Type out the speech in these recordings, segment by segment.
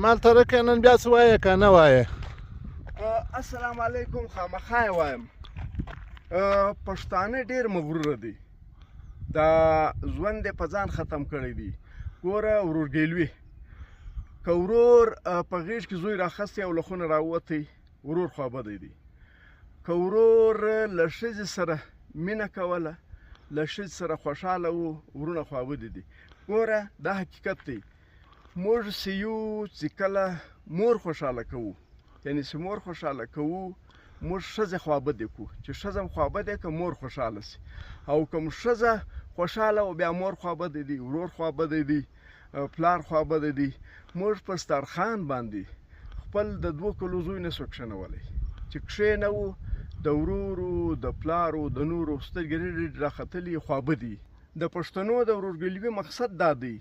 مال ترک نن بیا څه وایې که نه وایې؟ السلام علیکم. خامخا یې وایم پښتانه ډېر مغروره دي، دا ژوند یې په ځان ختم کړی دی. ګوره ورورګیلوي که ورور په غېږ کې زوی راخستی او له خونه راووتی، ورور خوابدی دی. که ورور له ښځې سره مینه کوله، له ښځې سره خوشحاله و، ورونه خوابدي دي. ګوره دا حقیقت دی. موږ چې یو چې کله مور خوشحاله کوو، یعنې چې مور خوشحاله کوو، موږ ښځې خوابدې کړو چې ښځه هم خوابدې که مور خوشحاله سي. او کوم ښځه خوشحاله و بیا مور خوابدی دی، ورور خوابدی دی، پلار خوابدی دی. موږ په سترخان باندې خپل د 2 کلو زوی نه سو کښېنولی چې کښېنوو، د ورورو د پلارو د نورو سترګې ریډې راختلي خوابدي. د پښتنو د ورورګلوي مقصد دا دی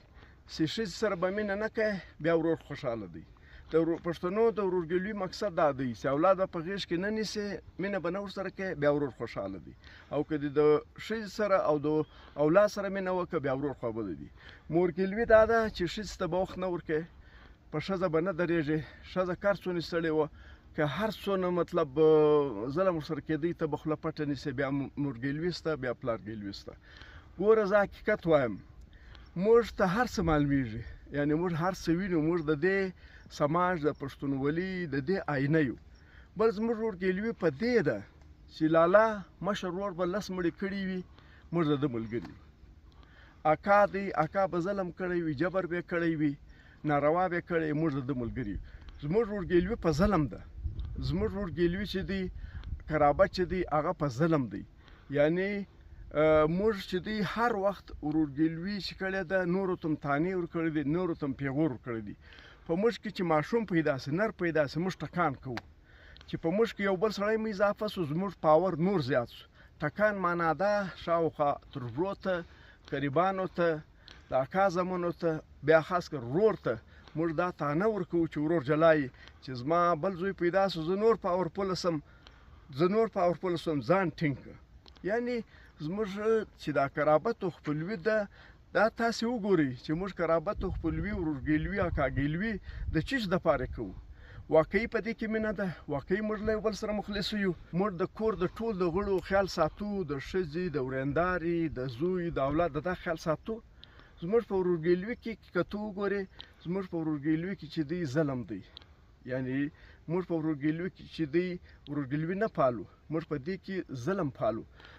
چې ښځې سره به مینه نه کوې بیا ورور خوشحاله دی. د پښتنو د ورورګلوي مقصد دا دی چې اولاد به په غېږ کې نه نیسې، مینه به نه ورسره کوې بیا ورور خوشحاله دی. او که د ښځې سره او د اولاد سره مینه وکړه بیا ورور خوابدی دی. مورګلوي دا ده چې ښځې ته به وخت نه ورکوې، په ښځه به نه درېږې. ښځه کار څونه ستړې وه که هر څونه مطلب ظلم ورسره کېدی، ته به خوله پټه نیسې، بیا مورګلوي سته بیا پلارګلوي سته. ګوره زه حقیقت وایم، موږ ته هر څه معلومیږي، یعنې موږ هر څه وینو. موږ د دې سماج د پښتونولي د دې آینه یو. بل زموږ ورورګلوي په دې ده چې لالا مشر ورور به 10 مړې کړي وي، موږ د ده ملګري یو. اکا دی، اکا به ظلم کړی وي، جبر به یې کړی وي، ناروا به یې کړی، موږ د ده ملګري یو. زموږ ورورګلوي په ظلم ده. زموږ ورورګلوي چې دی، قرابت چې دی، هغه په ظلم دی. یعنې موږ چې دی هر وخت ورورګلوي چې کړې ده، نورو ته هم تانې ورکړی دی، نورو ته هم پیغور ورکړی دی. په موږ کې چې ماشوم پیدا سي، نر پیدا سي، موږ ټکان کوو. چې په موږ کې یو بل سړی مو اضافه سو، زموږ پاور نور زیات سو. ټکان معنا ده شاوخوا تربرو ته، قریبانو ته، د اکا زامنو ته، بیا خاص کر ورور ته موږ دا تانه ورکوو چې ورور جلایي چې زما بل زوی پیدا سو، زه نور پاورفوله سم، ځان ټینګ کړه. یعنې زموږ چې دا قرابت او خپلوي ده، دا تاسې وګورئ چې موږ قرابت او خپلوي، ورورګلوي، اکاګلوي د چیز دپاره کوو. واقعي په دې کې مینه ده، واقعي موږ له یو بل سره مخلص یو. موږ د کور د ټول د غړو خیال ساتو، د ښځې، د ورېندارې، د زوی، د اولاد د دا خیال ساتو. زموږ په ورورګلوي کې که ته وګورې، زموږ په ورورګلوي کې چې دی ظلم دی. یعنې موږ په ورورګلوي کې چې دی ورورګلوي نه پالو، موږ په دې کې ظلم پالو.